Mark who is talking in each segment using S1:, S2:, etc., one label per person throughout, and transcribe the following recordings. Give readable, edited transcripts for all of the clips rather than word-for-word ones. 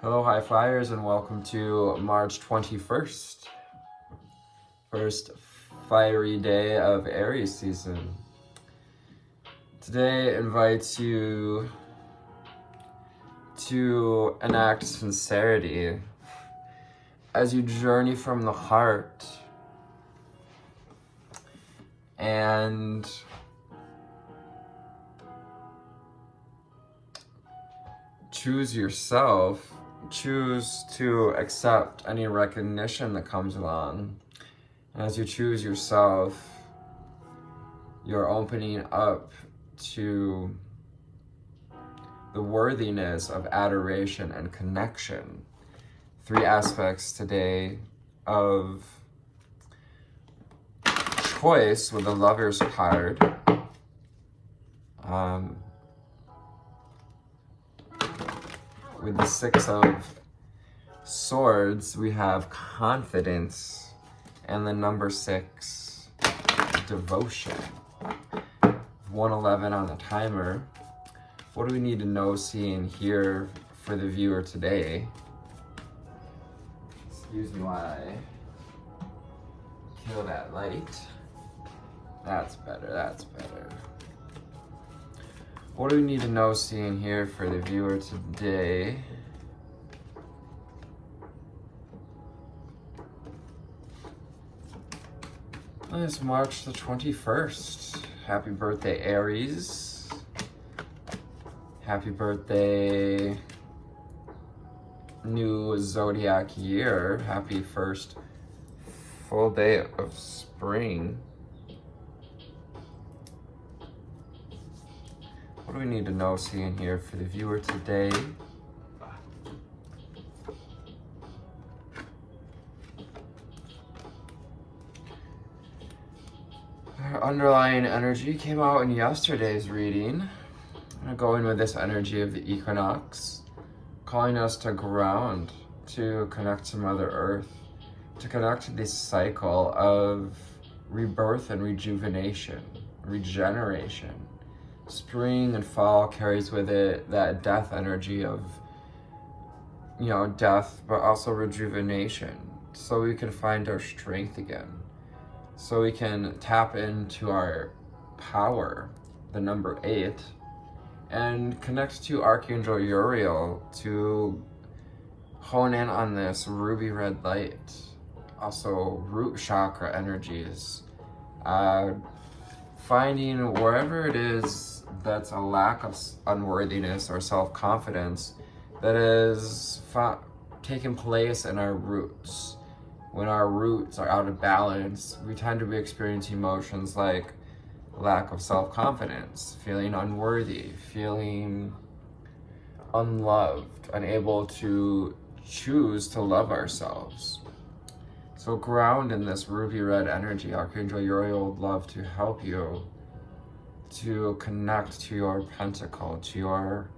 S1: Hello, high flyers, and welcome to March 21st. First fiery day of Aries season. Today invites you to enact sincerity as you journey from the heart and choose yourself. Choose to accept any recognition that comes along. And as you choose yourself, you're opening up to the worthiness of adoration and connection. 3 aspects today of choice with the Lover's card. With the 6 of Swords, we have confidence, and the number 6, devotion. 111 on the timer. What do we need to know, see, and hear for the viewer today? Excuse me while I kill that light. That's better, that's better. What do we need to know, see, and hear for the viewer today? It's March the 21st. Happy birthday, Aries. Happy birthday, new zodiac year. Happy first full day of spring. What do we need to know, see, and hear for the viewer today? Our underlying energy came out in yesterday's reading. I'm going to go in with this energy of the equinox, calling us to ground, to connect to Mother Earth, to connect to this cycle of rebirth and rejuvenation, regeneration. Spring and fall carries with it that death energy of, death, but also rejuvenation, so we can find our strength again, so we can tap into our power, the number 8, and connect to Archangel Uriel to hone in on this ruby red light, also root chakra energies, finding wherever it is that's a lack of unworthiness or self-confidence that is taking place in our roots. When our roots are out of balance, we tend to be experiencing emotions like lack of self-confidence, feeling unworthy, feeling unloved, unable to choose to love ourselves. So ground in this ruby red energy. Archangel Uriel would love to help you to connect to your pentacle, to your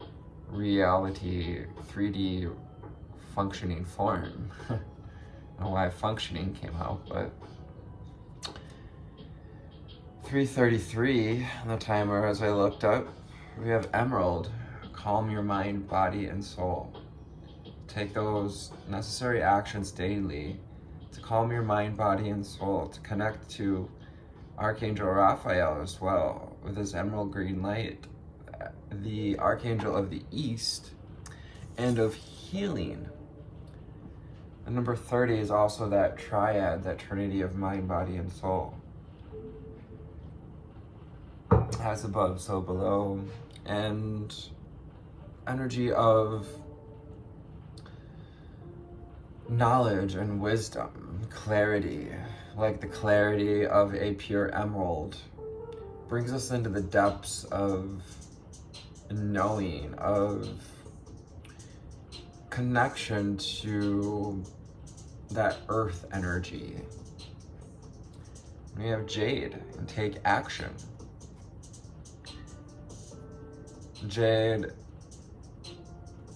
S1: reality, 3D functioning form. I don't know why functioning came out, but 3:33 on the timer as I looked up. We have Emerald. Calm your mind, body, and soul. Take those necessary actions daily to calm your mind, body, and soul, to connect to Archangel Raphael as well with his emerald green light, the Archangel of the East and of healing. The number 30 is also that triad, that trinity of mind, body, and soul. As above, so below, and energy of knowledge and wisdom, clarity, like the clarity of a pure emerald, brings us into the depths of knowing, of connection to that earth energy. We have Jade, and take action. Jade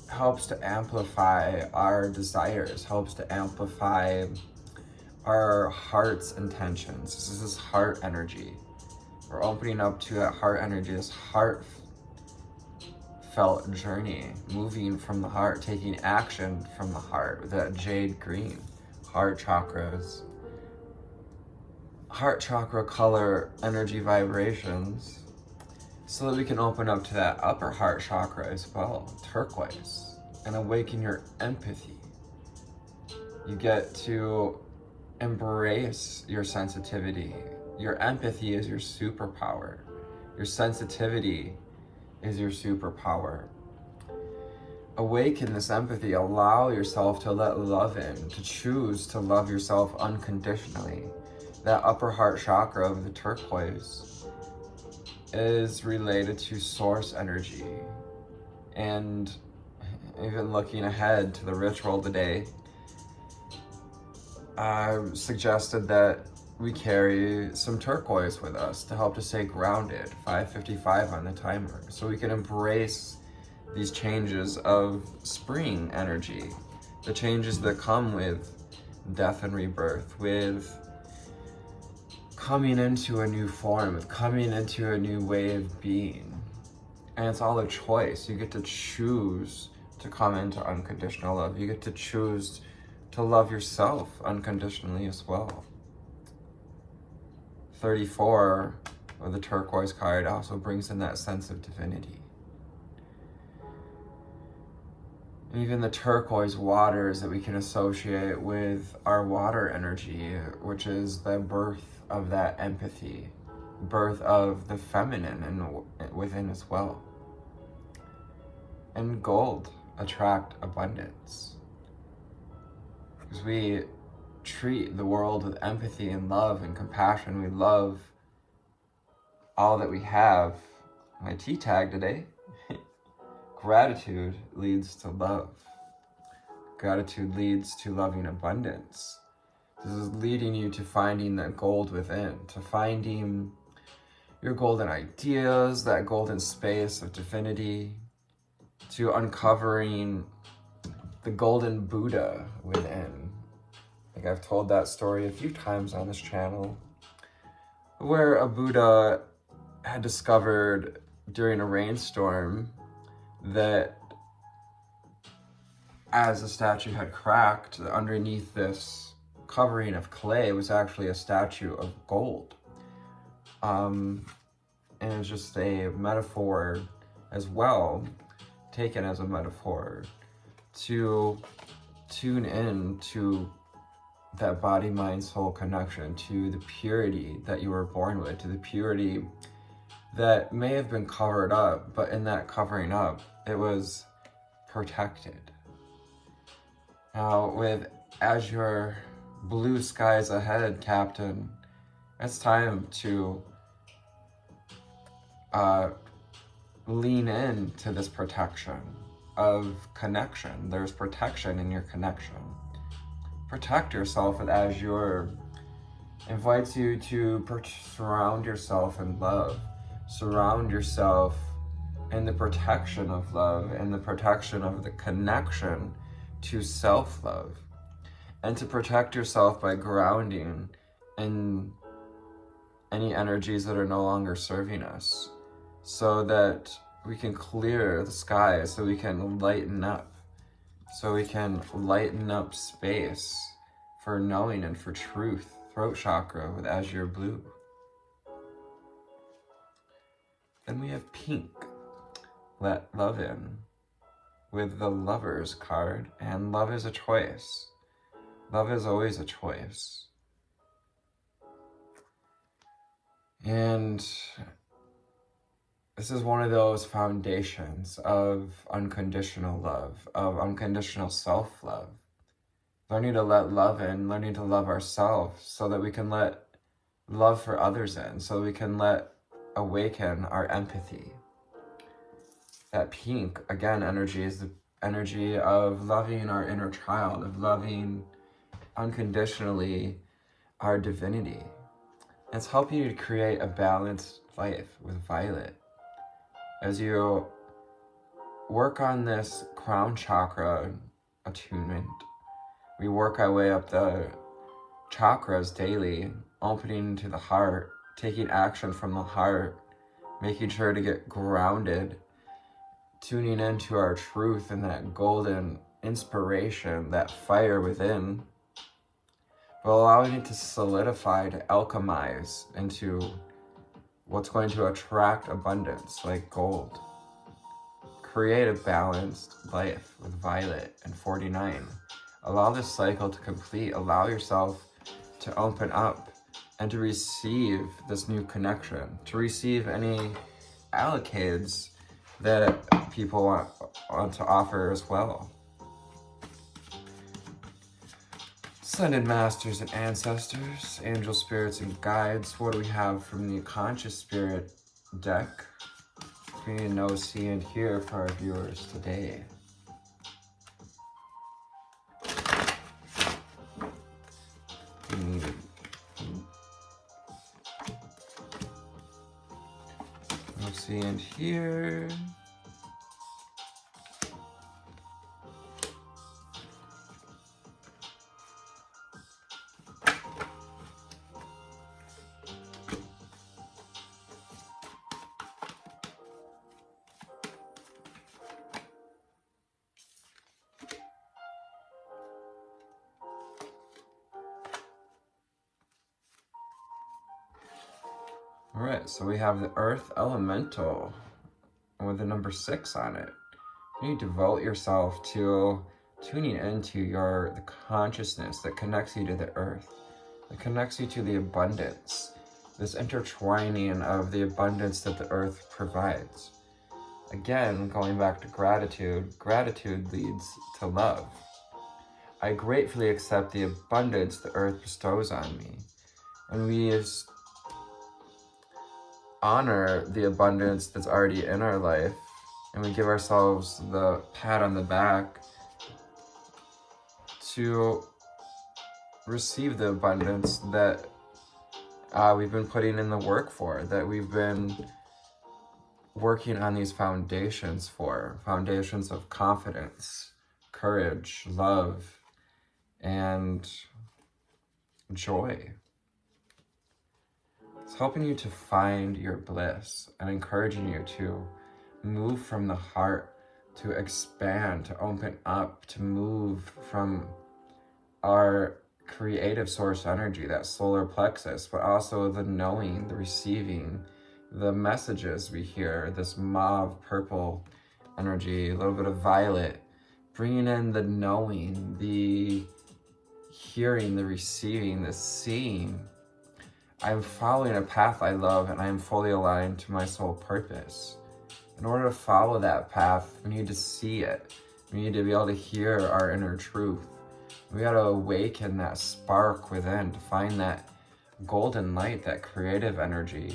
S1: helps to amplify our desires, helps to amplify our heart's intentions. This is this heart energy. We're opening up to that heart energy, this heart heartfelt journey, moving from the heart, taking action from the heart with that jade green. Heart chakras. Heart chakra color energy vibrations, so that we can open up to that upper heart chakra as well, turquoise, and awaken your empathy. You get to embrace your sensitivity. Your empathy is your superpower. Your sensitivity is your superpower. Awaken this empathy. Allow yourself to let love in, to choose to love yourself unconditionally. That upper heart chakra of the turquoise is related to source energy. And even looking ahead to the ritual today, I suggested that we carry some turquoise with us to help to stay grounded, 5:55 on the timer, so we can embrace these changes of spring energy, the changes that come with death and rebirth, with coming into a new form, with coming into a new way of being. And it's all a choice. You get to choose to come into unconditional love. You get to choose to love yourself unconditionally as well. 34, or the turquoise card, also brings in that sense of divinity. And even the turquoise waters that we can associate with our water energy, which is the birth of that empathy, birth of the feminine and within as well. And gold attract abundance, because we treat the world with empathy and love and compassion. We love all that we have. My T tag today, gratitude leads to love. Gratitude leads to loving abundance. This is leading you to finding that gold within, to finding your golden ideas, that golden space of divinity, to uncovering the golden Buddha within. Like I've told that story a few times on this channel, where a Buddha had discovered during a rainstorm that as the statue had cracked, underneath this covering of clay was actually a statue of gold. And it's just a metaphor as well, taken as a metaphor, to tune in to that body, mind, soul connection, to the purity that you were born with, to the purity that may have been covered up, but in that covering up, it was protected. Now, with azure blue skies ahead, Captain, it's time to lean into this protection of connection. There's protection in your connection. Protect yourself with azure. Invites you to surround yourself in love. Surround yourself in the protection of love, and the protection of the connection to self-love. And to protect yourself by grounding in any energies that are no longer serving us, so that we can clear the sky, so we can lighten up, space for knowing and for truth. Throat chakra with azure blue. Then we have pink, let love in, with the Lovers card, and love is a choice. Love is always a choice. And this is one of those foundations of unconditional love, of unconditional self-love. Learning to let love in, learning to love ourselves, so that we can let love for others in, so we can awaken our empathy. That pink, again, energy is the energy of loving our inner child, of loving unconditionally our divinity. It's helping you to create a balanced life with violet. As you work on this crown chakra attunement, we work our way up the chakras daily, opening to the heart, taking action from the heart, making sure to get grounded, tuning into our truth and that golden inspiration, that fire within, but allowing it to solidify, to alchemize into what's going to attract abundance like gold. Create a balanced life with Violet and 49. Allow this cycle to complete. Allow yourself to open up and to receive this new connection, to receive any allocates that people want to offer as well. Ascended Masters and Ancestors, Angel Spirits and Guides. What do we have from the Conscious Spirit deck? We need to know, see, and hear for our viewers today. We need know, see, and hear. All right, so we have the Earth Elemental with the number 6 on it. You need to devote yourself to tuning into the consciousness that connects you to the Earth, that connects you to the abundance, this intertwining of the abundance that the Earth provides. Again, going back to gratitude, gratitude leads to love. I gratefully accept the abundance the Earth bestows on me, and we honor the abundance that's already in our life, and we give ourselves the pat on the back to receive the abundance that we've been putting in the work for, that we've been working on these foundations for, foundations of confidence, courage, love, and joy. It's helping you to find your bliss and encouraging you to move from the heart, to expand, to open up, to move from our creative source energy, that solar plexus, but also the knowing, the receiving, the messages we hear, this mauve purple energy, a little bit of violet, bringing in the knowing, the hearing, the receiving, the seeing. I'm following a path I love, and I am fully aligned to my soul purpose. In order to follow that path, we need to see it. We need to be able to hear our inner truth. We got to awaken that spark within to find that golden light, that creative energy.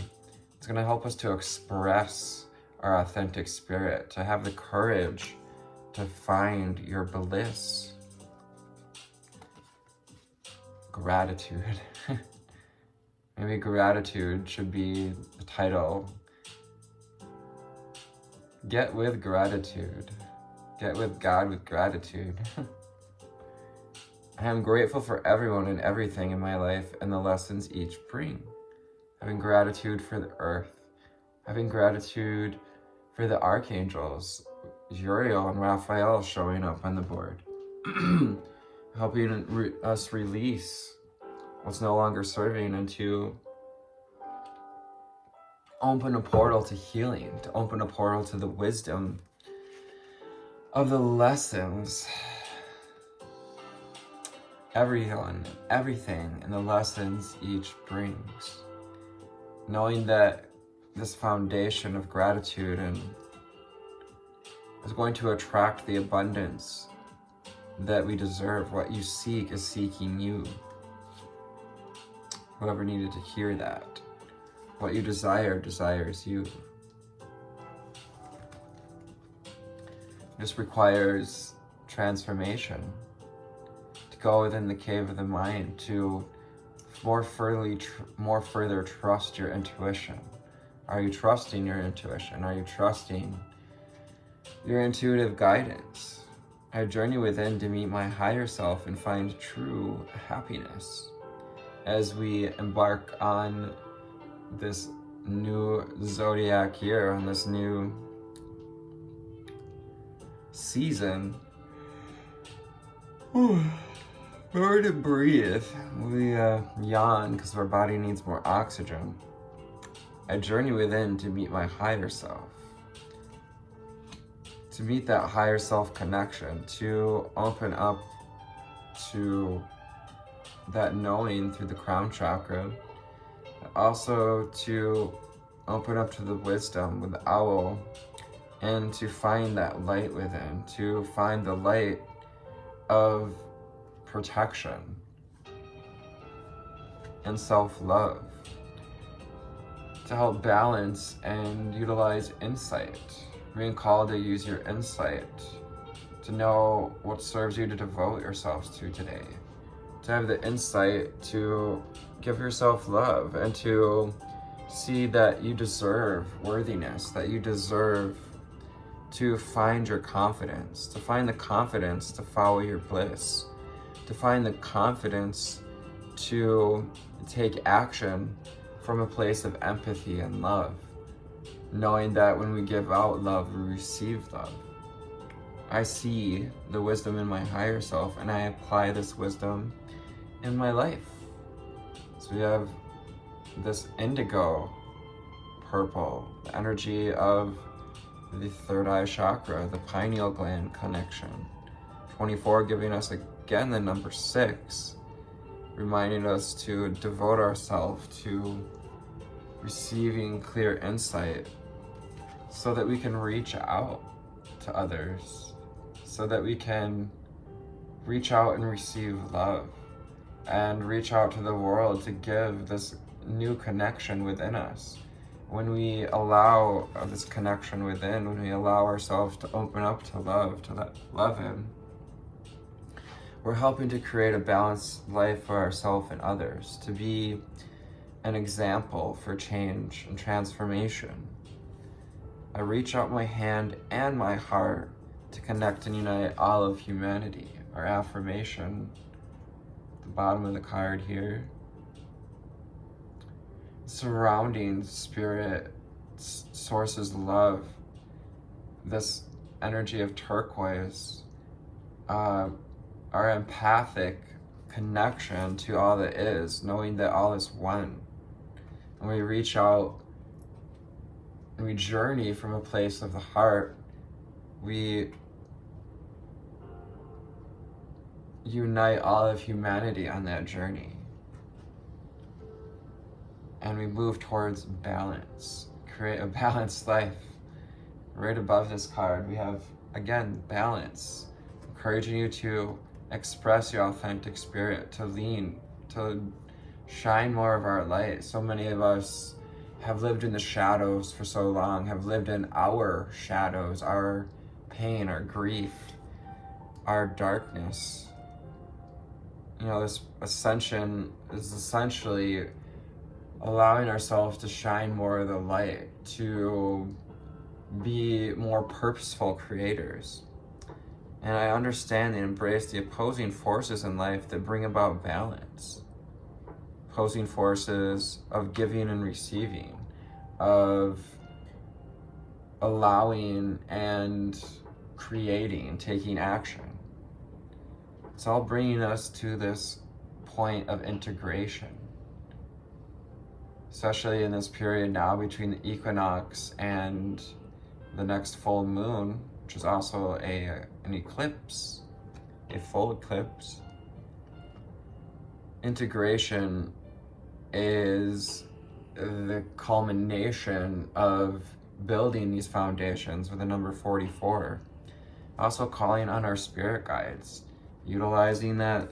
S1: It's going to help us to express our authentic spirit, to have the courage to find your bliss. Gratitude. Maybe gratitude should be the title. Get with gratitude. Get with God with gratitude. I am grateful for everyone and everything in my life and the lessons each bring. Having gratitude for the earth. Having gratitude for the archangels, Uriel and Raphael showing up on the board. Helping us release what's no longer serving, and to open a portal to healing, to open a portal to the wisdom of the lessons, everything, and the lessons each brings. Knowing that this foundation of gratitude is going to attract the abundance that we deserve. What you seek is seeking you. Whoever needed to hear that. What you desire desires you. This requires transformation. To go within the cave of the mind, to more further trust your intuition. Are you trusting your intuition? Are you trusting your intuitive guidance? I journey within to meet my higher self and find true happiness. As we embark on this new zodiac year, on this new season, in order to breathe, we yawn because our body needs more oxygen. I journey within to meet my higher self, to meet that higher self connection, to open up to that knowing through the crown chakra, also to open up to the wisdom with the owl, and to find that light within, to find the light of protection and self-love, to help balance and utilize insight. Being called to use your insight to know what serves you to devote yourselves to today, to have the insight to give yourself love and to see that you deserve worthiness, that you deserve to find your confidence, to find the confidence to follow your bliss, to find the confidence to take action from a place of empathy and love, knowing that when we give out love, we receive love. I see the wisdom in my higher self, and I apply this wisdom in my life. So we have this indigo purple, the energy of the third eye chakra, the pineal gland connection. 24 giving us again the number 6, reminding us to devote ourselves to receiving clear insight so that we can reach out to others, so that we can reach out and receive love and reach out to the world to give this new connection within us. When we allow this connection within, when we allow ourselves to open up to love, to let love in, we're helping to create a balanced life for ourselves and others, to be an example for change and transformation. I reach out my hand and my heart to connect and unite all of humanity. Our affirmation, the bottom of the card here. Surrounding spirit sources love, this energy of turquoise, our empathic connection to all that is, knowing that all is one. And we reach out and we journey from a place of the heart. We unite all of humanity on that journey. And we move towards balance, create a balanced life. Right above this card, we have, again, balance, encouraging you to express your authentic spirit, to lean, to shine more of our light. So many of us have lived in the shadows for so long, have lived in our shadows, our pain, our grief, our darkness. You know, this ascension is essentially allowing ourselves to shine more of the light, to be more purposeful creators. And I understand and embrace the opposing forces in life that bring about balance. Opposing forces of giving and receiving, of allowing and creating, taking action. It's all bringing us to this point of integration. Especially in this period now between the equinox and the next full moon, which is also an eclipse, a full eclipse. Integration is the culmination of building these foundations with the number 44. Also calling on our spirit guides, utilizing that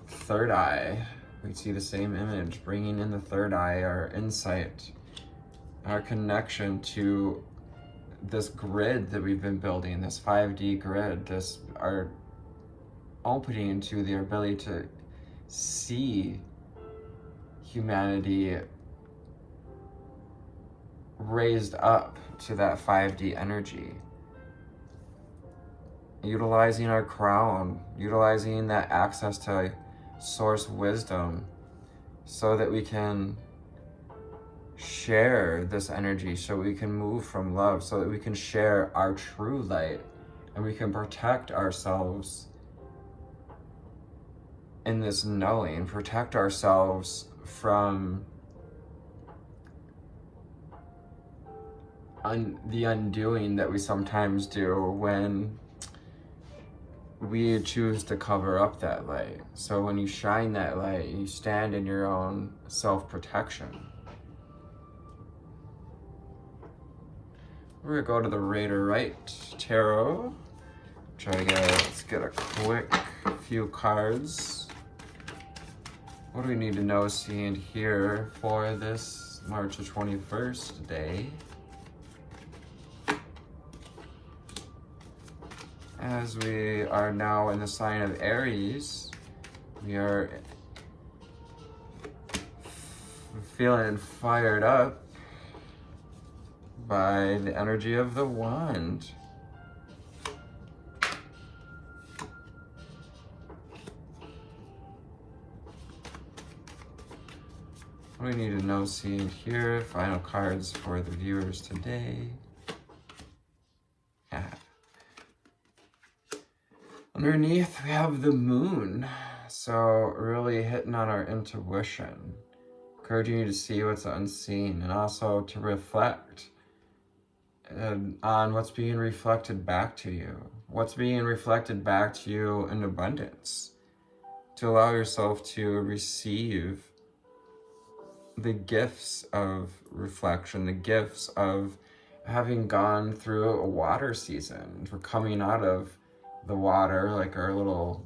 S1: third eye. We see the same image, bringing in the third eye, our insight, our connection to this grid that we've been building, this 5D grid, our opening to the ability to see humanity raised up to that 5D energy. Utilizing our crown, utilizing that access to source wisdom so that we can share this energy, so we can move from love, so that we can share our true light And we can protect ourselves in this knowing, protect ourselves from the undoing that we sometimes do when we choose to cover up that light. So when you shine that light, you stand in your own self-protection. We're gonna go to the Raider Right Tarot. Let's get a quick few cards. What do we need to know, see, and hear for this March the 21st day? As we are now in the sign of Aries, we are feeling fired up by the energy of the wand. What do we need to know, see, and hear? Final cards for the viewers today. Yeah. Underneath, we have the moon. So really hitting on our intuition, encouraging you to see what's unseen, and also to reflect on what's being reflected back to you. What's being reflected back to you in abundance. To allow yourself to receive the gifts of reflection, the gifts of having gone through a water season. We're coming out of the water, like our little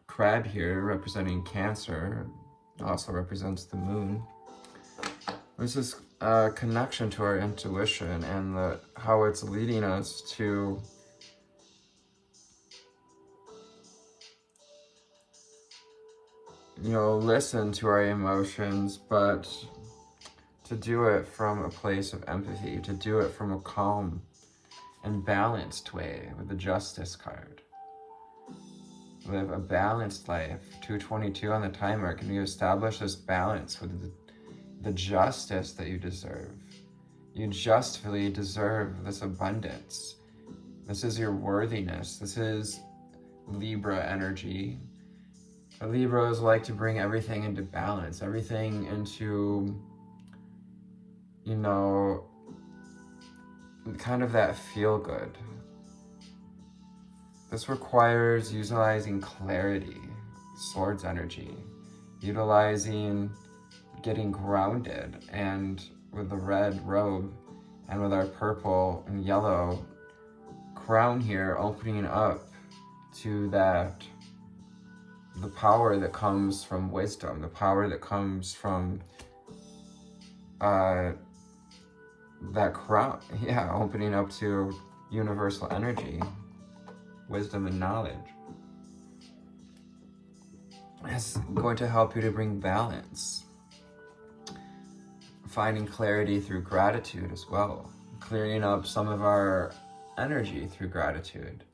S1: crab here representing Cancer, also represents the moon. This is a connection to our intuition and how it's leading us to listen to our emotions, but to do it from a place of empathy, to do it from a calm and balanced way with the Justice card. Live a balanced life. 222 on the timer. Can you establish this balance with the justice that you deserve? You justly deserve this abundance. This is your worthiness. This is Libra energy. Libras like to bring everything into balance, everything into, kind of that feel good. This requires utilizing clarity, Swords energy, utilizing getting grounded, and with the red robe and with our purple and yellow crown here, opening up to the power that comes from wisdom, the power that comes from that crown, opening up to universal energy, wisdom and knowledge. It's going to help you to bring balance, finding clarity through gratitude as well, clearing up some of our energy through gratitude.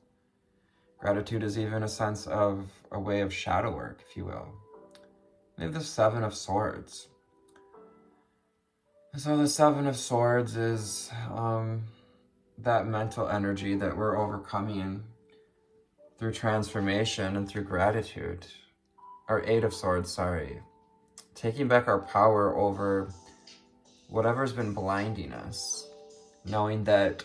S1: Gratitude is even a sense of a way of shadow work, if you will. We have the Seven of Swords. So the Seven of Swords is that mental energy that we're overcoming through transformation and through gratitude. Or Eight of Swords, sorry. Taking back our power over whatever's been blinding us. Knowing that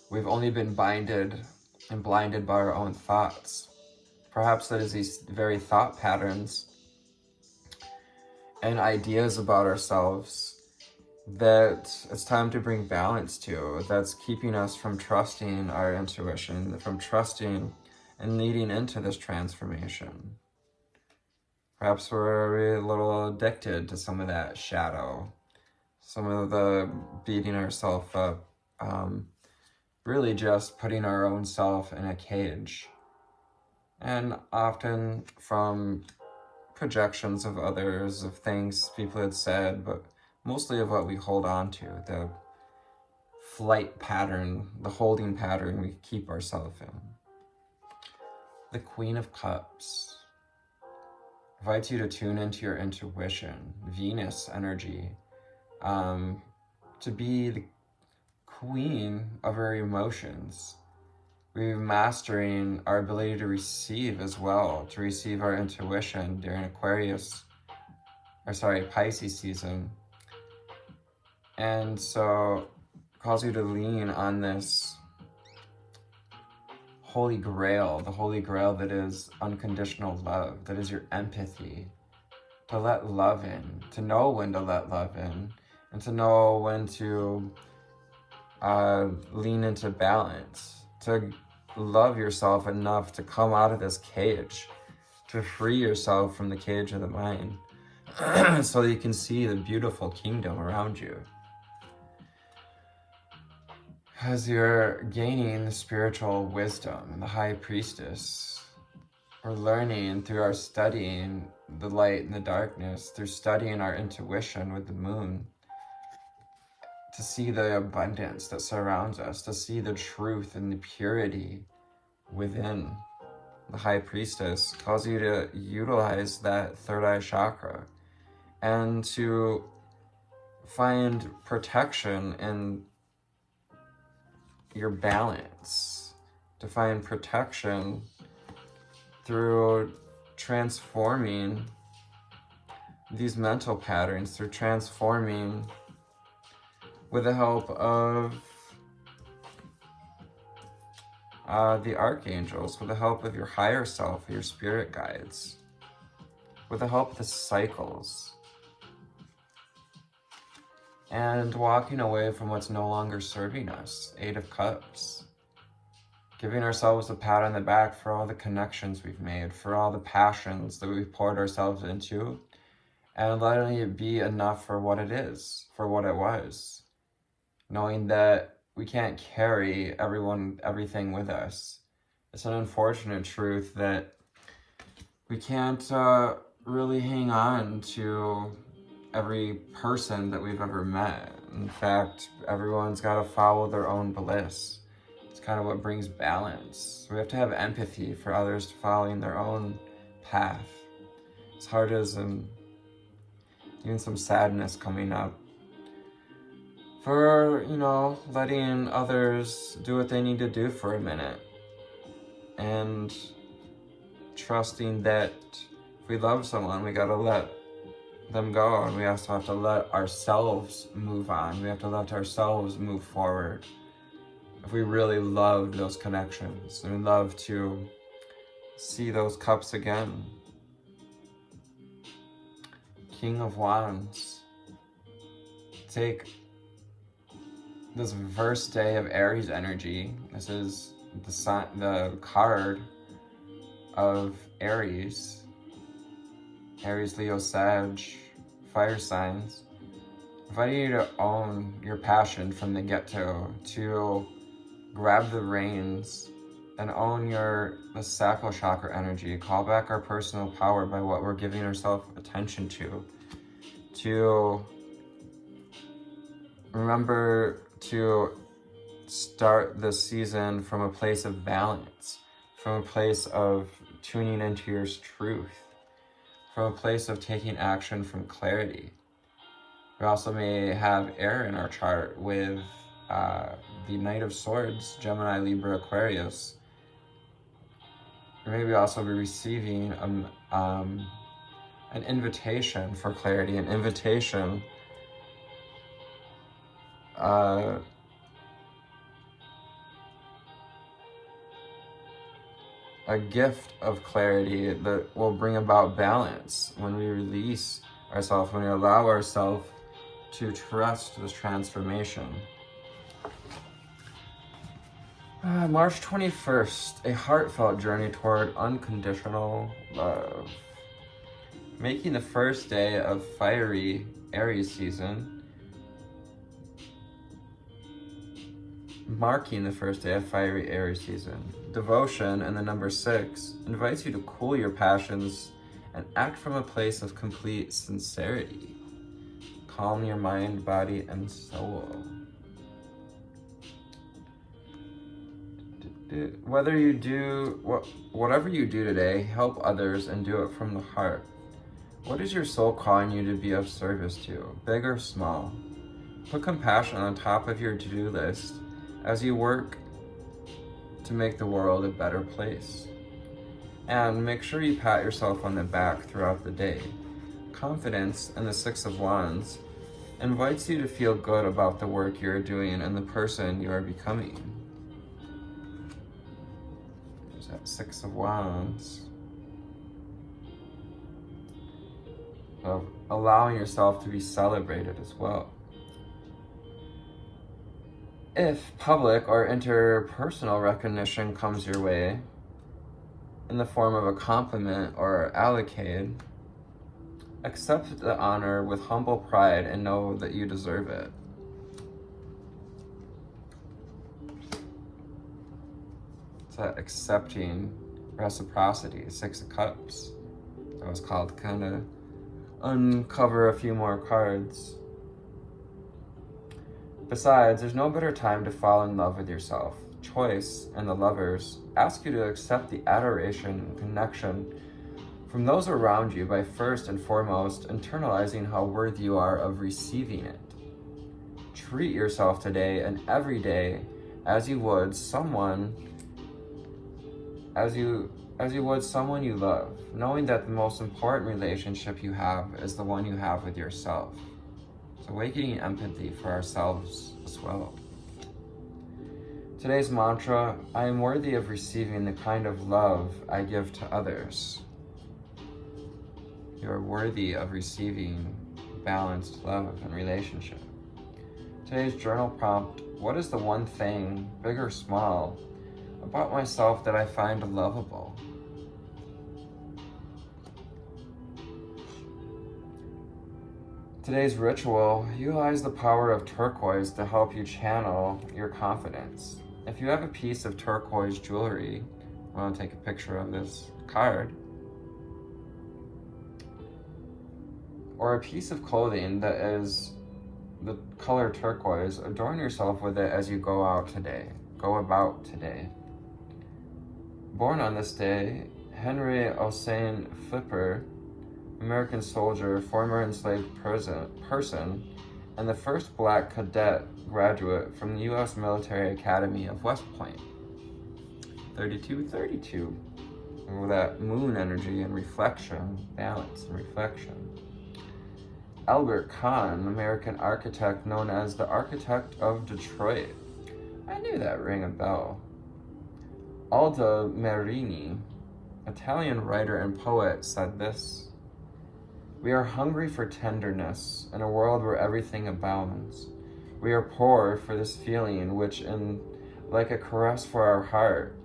S1: we've only been blinded by our own thoughts. Perhaps that is these very thought patterns and ideas about ourselves that it's time to bring balance to, that's keeping us from trusting our intuition, from trusting and leading into this transformation. Perhaps we're a little addicted to some of that shadow, some of the beating ourselves up, really just putting our own self in a cage. And often from projections of others, of things people had said, but mostly of what we hold on to, the flight pattern, the holding pattern we keep ourselves in. The Queen of Cups invites you to tune into your intuition, Venus energy, to be queen of our emotions. We're mastering our ability to receive as well, to receive our intuition during Pisces season. And so it calls you to lean on this holy grail, the holy grail that is unconditional love, that is your empathy, to let love in, to know when to let love in, and to know when to lean into balance, to love yourself enough to come out of this cage, to free yourself from the cage of the mind, so that you can see the beautiful kingdom around you. As you're gaining the spiritual wisdom, the high priestess, we're learning through our studying the light and the darkness, through studying our intuition with the moon, to see the abundance that surrounds us, to see the truth and the purity within. The high priestess calls you to utilize that third eye chakra and to find protection in your balance, to find protection through transforming these mental patterns, through transforming with the help of the archangels, with the help of your higher self, your spirit guides, with the help of the cycles, and walking away from what's no longer serving us. 8 of Cups. Giving ourselves a pat on the back for all the connections we've made, for all the passions that we've poured ourselves into, and letting it be enough for what it is, for what it was. Knowing that we can't carry everything with us. It's an unfortunate truth that we can't really hang on to every person that we've ever met. In fact, everyone's got to follow their own bliss. It's kind of what brings balance. We have to have empathy for others following their own path. As hard as even some sadness coming up, for, letting others do what they need to do for a minute, and trusting that if we love someone, we gotta let them go, and we also have to let ourselves move on. We have to let ourselves move forward. If we really loved those connections, and we love to see those cups again. King of Wands. Take this first day of Aries energy. This is the card of Aries. Aries, Leo, Sag, fire signs. Inviting you to own your passion from the get-go, to grab the reins and own the sacral chakra energy. Call back our personal power by what we're giving ourselves attention to remember to start this season from a place of balance, from a place of tuning into your truth, from a place of taking action from clarity. We also may have air in our chart with the Knight of Swords, Gemini, Libra, Aquarius. We may also be receiving an invitation for clarity, an invitation a gift of clarity that will bring about balance when we release ourselves, when we allow ourselves to trust this transformation. March 21st, a heartfelt journey toward unconditional love. Making the first day of fiery Aries season, marking the first day of fiery Aries season. Devotion and the number 6 invites you to cool your passions and act from a place of complete sincerity. Calm your mind, body, and soul. Whatever you do today, help others and do it from the heart. What is your soul calling you to be of service to, big or small? Put compassion on top of your to-do list as you work to make the world a better place. And make sure you pat yourself on the back throughout the day. Confidence in the Six of Wands invites you to feel good about the work you're doing and the person you are becoming. There's that Six of Wands. Of allowing yourself to be celebrated as well. If public or interpersonal recognition comes your way in the form of a compliment or accolade, accept the honor with humble pride and know that you deserve it. It's that accepting reciprocity, Six of Cups. That was called to kind of uncover a few more cards. Besides, there's no better time to fall in love with yourself. Choice and the lovers ask you to accept the adoration and connection from those around you by first and foremost internalizing how worthy you are of receiving it. Treat yourself today and every day as you would someone you love, knowing that the most important relationship you have is the one you have with yourself. So awakening empathy for ourselves as well. Today's mantra, I am worthy of receiving the kind of love I give to others. You are worthy of receiving balanced love and relationship. Today's journal prompt, what is the one thing, big or small, about myself that I find lovable? Today's ritual, utilize the power of turquoise to help you channel your confidence. If you have a piece of turquoise jewelry, I want to take a picture of this card, or a piece of clothing that is the color turquoise, adorn yourself with it as you go about today. Born on this day, Henry Ossian Flipper, American soldier, former enslaved person, and the first black cadet graduate from the U.S. Military Academy of West Point. 3232. With that moon energy and reflection, balance and reflection. Albert Kahn, American architect known as the Architect of Detroit. I knew that rang a bell. Aldo Merini, Italian writer and poet, said this: we are hungry for tenderness in a world where everything abounds. We are poor for this feeling which, like a caress for our heart,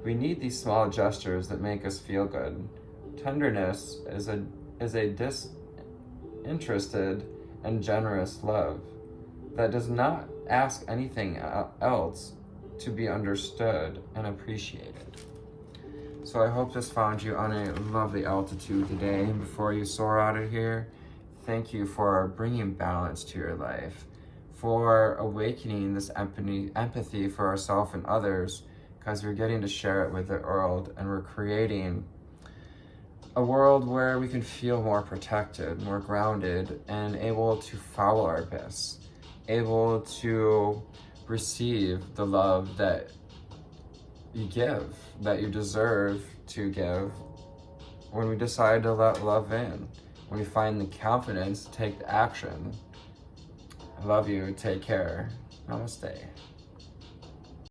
S1: we need these small gestures that make us feel good. Tenderness is a disinterested and generous love that does not ask anything else to be understood and appreciated. So I hope this found you on a lovely altitude today. And before you soar out of here, thank you for bringing balance to your life, for awakening this empathy for ourselves and others, because we're getting to share it with the world, and we're creating a world where we can feel more protected, more grounded, and able to follow our bliss, able to receive the love that you give, that you deserve to give, when we decide to let love in, when we find the confidence to take the action. I love you. Take care. Namaste.